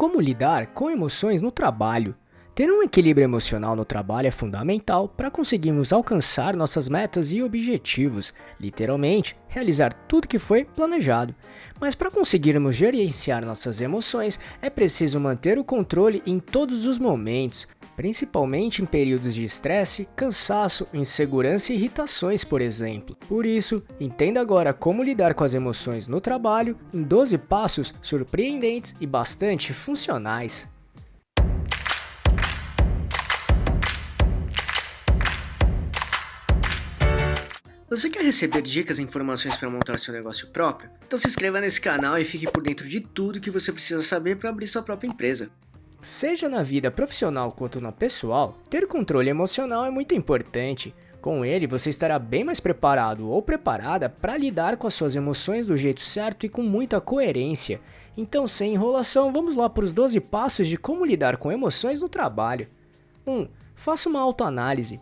Como lidar com emoções no trabalho? Ter um equilíbrio emocional no trabalho é fundamental para conseguirmos alcançar nossas metas e objetivos, literalmente, realizar tudo que foi planejado. Mas para conseguirmos gerenciar nossas emoções, é preciso manter o controle em todos os momentos, principalmente em períodos de estresse, cansaço, insegurança e irritações, por exemplo. Por isso, entenda agora como lidar com as emoções no trabalho em 12 passos surpreendentes e bastante funcionais. Você quer receber dicas e informações para montar seu negócio próprio? Então se inscreva nesse canal e fique por dentro de tudo que você precisa saber para abrir sua própria empresa. Seja na vida profissional quanto na pessoal, ter controle emocional é muito importante. Com ele, você estará bem mais preparado ou preparada para lidar com as suas emoções do jeito certo e com muita coerência. Então, sem enrolação, vamos lá para os 12 passos de como lidar com emoções no trabalho. 1. Faça uma autoanálise.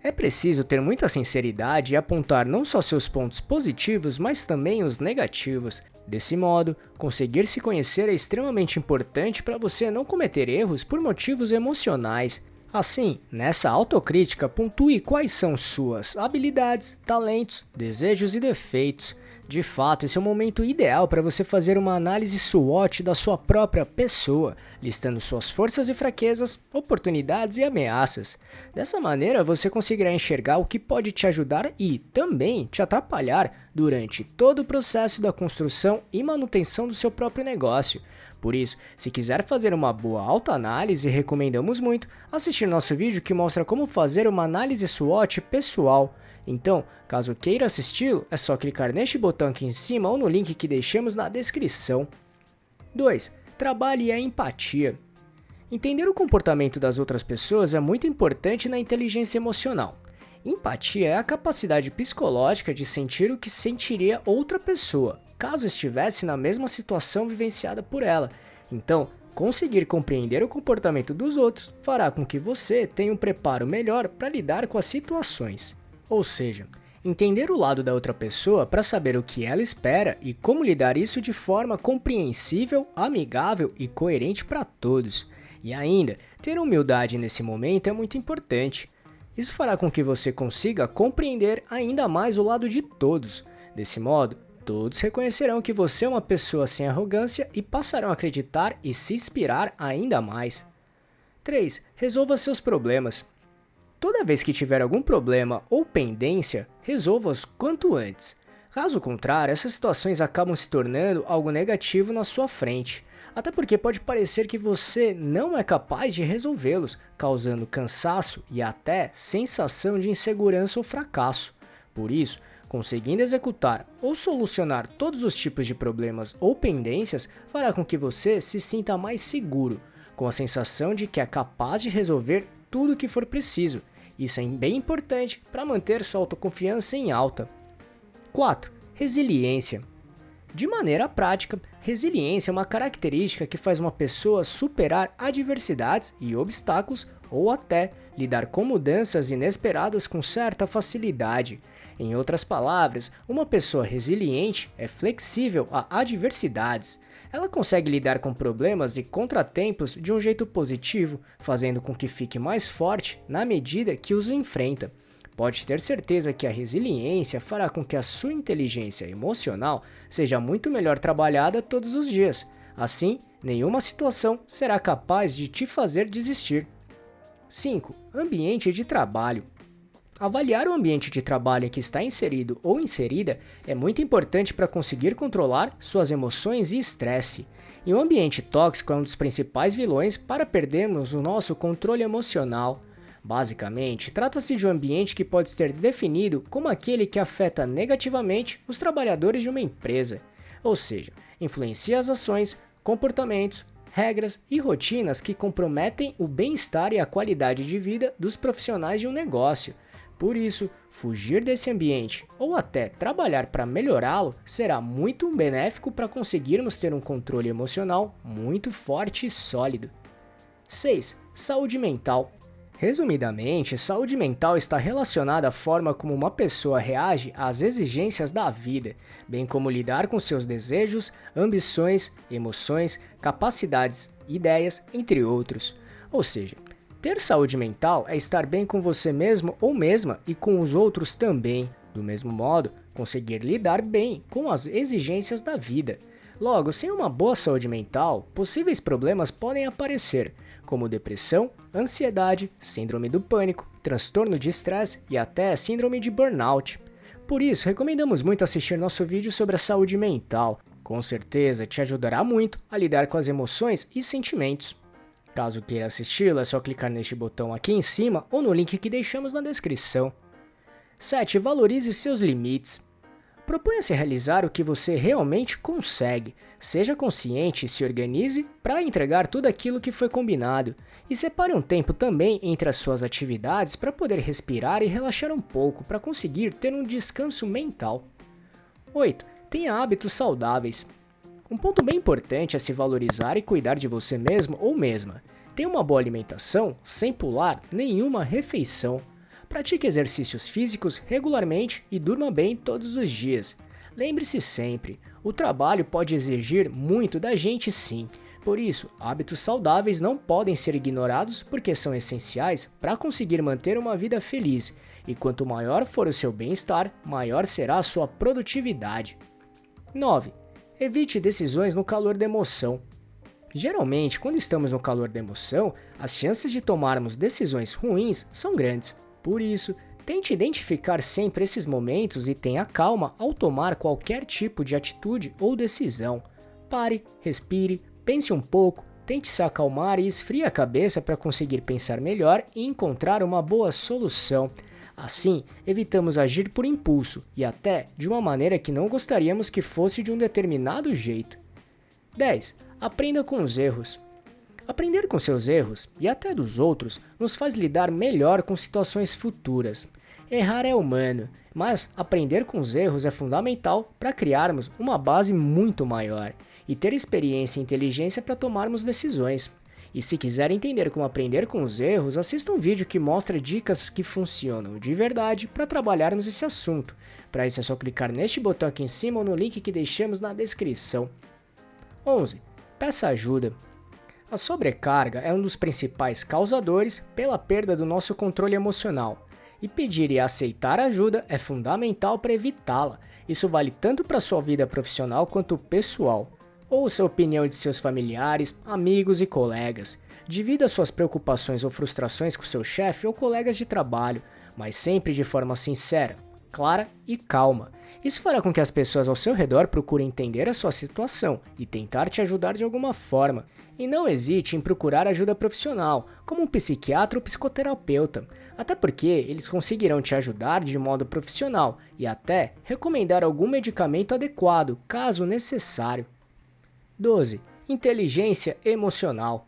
É preciso ter muita sinceridade e apontar não só seus pontos positivos, mas também os negativos. Desse modo, conseguir se conhecer é extremamente importante para você não cometer erros por motivos emocionais. Assim, nessa autocrítica, pontue quais são suas habilidades, talentos, desejos e defeitos. De fato, esse é o momento ideal para você fazer uma análise SWOT da sua própria pessoa, listando suas forças e fraquezas, oportunidades e ameaças. Dessa maneira, você conseguirá enxergar o que pode te ajudar e também te atrapalhar durante todo o processo da construção e manutenção do seu próprio negócio. Por isso, se quiser fazer uma boa autoanálise, recomendamos muito assistir nosso vídeo que mostra como fazer uma análise SWOT pessoal. Então, caso queira assisti-lo, é só clicar neste botão aqui em cima ou no link que deixamos na descrição. 2. Trabalhe a empatia. Entender o comportamento das outras pessoas é muito importante na inteligência emocional. Empatia é a capacidade psicológica de sentir o que sentiria outra pessoa, caso estivesse na mesma situação vivenciada por ela. Então, conseguir compreender o comportamento dos outros fará com que você tenha um preparo melhor para lidar com as situações. Ou seja, entender o lado da outra pessoa para saber o que ela espera e como lidar isso de forma compreensível, amigável e coerente para todos. E ainda, ter humildade nesse momento é muito importante. Isso fará com que você consiga compreender ainda mais o lado de todos. Desse modo, todos reconhecerão que você é uma pessoa sem arrogância e passarão a acreditar e se inspirar ainda mais. 3. Resolva seus problemas. Toda vez que tiver algum problema ou pendência, resolva-os quanto antes. Caso contrário, essas situações acabam se tornando algo negativo na sua frente, até porque pode parecer que você não é capaz de resolvê-los, causando cansaço e até sensação de insegurança ou fracasso. Por isso, conseguindo executar ou solucionar todos os tipos de problemas ou pendências fará com que você se sinta mais seguro, com a sensação de que é capaz de resolver tudo o que for preciso. Isso é bem importante para manter sua autoconfiança em alta. 4. Resiliência. De maneira prática, resiliência é uma característica que faz uma pessoa superar adversidades e obstáculos ou até lidar com mudanças inesperadas com certa facilidade. Em outras palavras, uma pessoa resiliente é flexível a adversidades. Ela consegue lidar com problemas e contratempos de um jeito positivo, fazendo com que fique mais forte na medida que os enfrenta. Pode ter certeza que a resiliência fará com que a sua inteligência emocional seja muito melhor trabalhada todos os dias. Assim, nenhuma situação será capaz de te fazer desistir. 5. Ambiente de trabalho. Avaliar o ambiente de trabalho em que está inserido ou inserida é muito importante para conseguir controlar suas emoções e estresse. E um ambiente tóxico é um dos principais vilões para perdermos o nosso controle emocional. Basicamente, trata-se de um ambiente que pode ser definido como aquele que afeta negativamente os trabalhadores de uma empresa, ou seja, influencia as ações, comportamentos, regras e rotinas que comprometem o bem-estar e a qualidade de vida dos profissionais de um negócio. Por isso, fugir desse ambiente ou até trabalhar para melhorá-lo será muito benéfico para conseguirmos ter um controle emocional muito forte e sólido. 6. Saúde mental. Resumidamente, saúde mental está relacionada à forma como uma pessoa reage às exigências da vida, bem como lidar com seus desejos, ambições, emoções, capacidades, ideias, entre outros. Ou seja, ter saúde mental é estar bem com você mesmo ou mesma e com os outros também. Do mesmo modo, conseguir lidar bem com as exigências da vida. Logo, sem uma boa saúde mental, possíveis problemas podem aparecer, como depressão, ansiedade, síndrome do pânico, transtorno de estresse e até síndrome de burnout. Por isso, recomendamos muito assistir nosso vídeo sobre a saúde mental. Com certeza te ajudará muito a lidar com as emoções e sentimentos. Caso queira assisti-lo, é só clicar neste botão aqui em cima ou no link que deixamos na descrição. 7. Valorize seus limites. Proponha-se realizar o que você realmente consegue. Seja consciente e se organize para entregar tudo aquilo que foi combinado. E separe um tempo também entre as suas atividades para poder respirar e relaxar um pouco para conseguir ter um descanso mental. 8. Tenha hábitos saudáveis. Um ponto bem importante é se valorizar e cuidar de você mesmo ou mesma. Tenha uma boa alimentação sem pular nenhuma refeição. Pratique exercícios físicos regularmente e durma bem todos os dias. Lembre-se sempre, o trabalho pode exigir muito da gente sim. Por isso, hábitos saudáveis não podem ser ignorados porque são essenciais para conseguir manter uma vida feliz. E quanto maior for o seu bem-estar, maior será a sua produtividade. 9. Evite decisões no calor da emoção. Geralmente, quando estamos no calor da emoção, as chances de tomarmos decisões ruins são grandes. Por isso, tente identificar sempre esses momentos e tenha calma ao tomar qualquer tipo de atitude ou decisão. Pare, respire, pense um pouco, tente se acalmar e esfrie a cabeça para conseguir pensar melhor e encontrar uma boa solução. Assim, evitamos agir por impulso e até de uma maneira que não gostaríamos que fosse de um determinado jeito. 10. Aprenda com os erros. Aprender com seus erros, e até dos outros, nos faz lidar melhor com situações futuras. Errar é humano, mas aprender com os erros é fundamental para criarmos uma base muito maior e ter experiência e inteligência para tomarmos decisões. E se quiser entender como aprender com os erros, assista um vídeo que mostra dicas que funcionam de verdade para trabalharmos esse assunto. Para isso é só clicar neste botão aqui em cima ou no link que deixamos na descrição. 11. Peça ajuda. A sobrecarga é um dos principais causadores pela perda do nosso controle emocional, e pedir e aceitar ajuda é fundamental para evitá-la. Isso vale tanto para sua vida profissional quanto pessoal. Ouça a opinião de seus familiares, amigos e colegas. Divida suas preocupações ou frustrações com seu chefe ou colegas de trabalho, mas sempre de forma sincera, clara e calma. Isso fará com que as pessoas ao seu redor procurem entender a sua situação e tentar te ajudar de alguma forma. E não hesite em procurar ajuda profissional, como um psiquiatra ou psicoterapeuta, até porque eles conseguirão te ajudar de modo profissional e até recomendar algum medicamento adequado, caso necessário. 12. Inteligência emocional.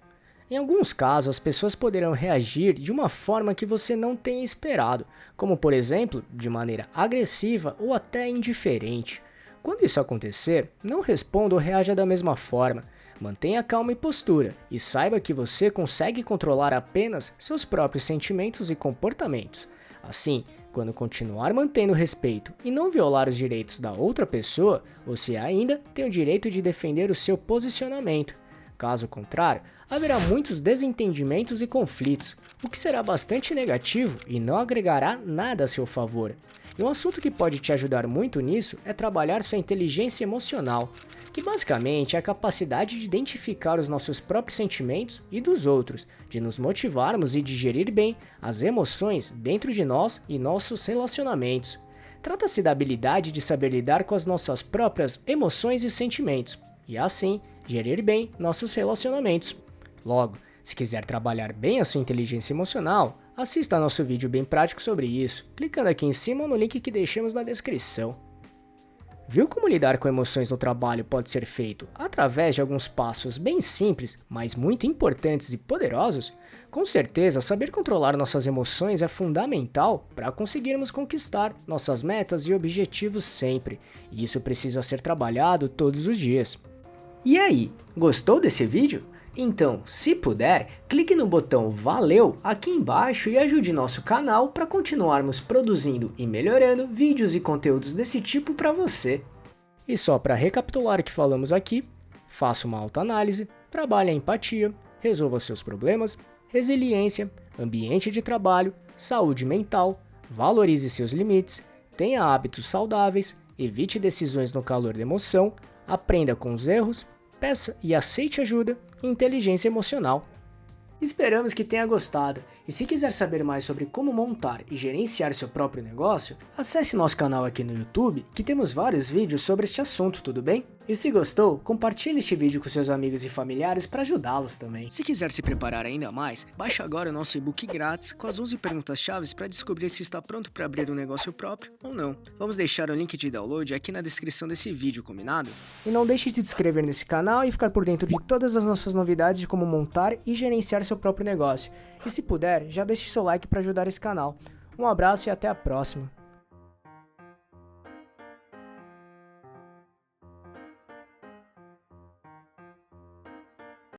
Em alguns casos, as pessoas poderão reagir de uma forma que você não tenha esperado, como por exemplo, de maneira agressiva ou até indiferente. Quando isso acontecer, não responda ou reaja da mesma forma. Mantenha calma e postura, e saiba que você consegue controlar apenas seus próprios sentimentos e comportamentos. Assim, quando continuar mantendo respeito e não violar os direitos da outra pessoa, você ainda tem o direito de defender o seu posicionamento. Caso contrário, haverá muitos desentendimentos e conflitos, o que será bastante negativo e não agregará nada a seu favor. E um assunto que pode te ajudar muito nisso é trabalhar sua inteligência emocional, que basicamente é a capacidade de identificar os nossos próprios sentimentos e dos outros, de nos motivarmos e digerir bem as emoções dentro de nós e nossos relacionamentos. Trata-se da habilidade de saber lidar com as nossas próprias emoções e sentimentos, e assim, gerir bem nossos relacionamentos. Logo, se quiser trabalhar bem a sua inteligência emocional, assista a nosso vídeo bem prático sobre isso, clicando aqui em cima ou no link que deixamos na descrição. Viu como lidar com emoções no trabalho pode ser feito através de alguns passos bem simples, mas muito importantes e poderosos? Com certeza, saber controlar nossas emoções é fundamental para conseguirmos conquistar nossas metas e objetivos sempre, e isso precisa ser trabalhado todos os dias. E aí, gostou desse vídeo? Então, se puder, clique no botão Valeu aqui embaixo e ajude nosso canal para continuarmos produzindo e melhorando vídeos e conteúdos desse tipo para você. E só para recapitular o que falamos aqui, faça uma autoanálise, trabalhe a empatia, resolva seus problemas, resiliência, ambiente de trabalho, saúde mental, valorize seus limites, tenha hábitos saudáveis, evite decisões no calor da emoção, aprenda com os erros, peça e aceite ajuda e inteligência emocional. Esperamos que tenha gostado, e se quiser saber mais sobre como montar e gerenciar seu próprio negócio, acesse nosso canal aqui no YouTube, que temos vários vídeos sobre este assunto, tudo bem? E se gostou, compartilhe este vídeo com seus amigos e familiares para ajudá-los também. Se quiser se preparar ainda mais, baixe agora o nosso e-book grátis com as 11 perguntas-chave para descobrir se está pronto para abrir um negócio próprio ou não. Vamos deixar o link de download aqui na descrição desse vídeo, combinado? E não deixe de se inscrever nesse canal e ficar por dentro de todas as nossas novidades de como montar e gerenciar seu próprio negócio. E se puder, já deixe seu like para ajudar esse canal. Um abraço e até a próxima.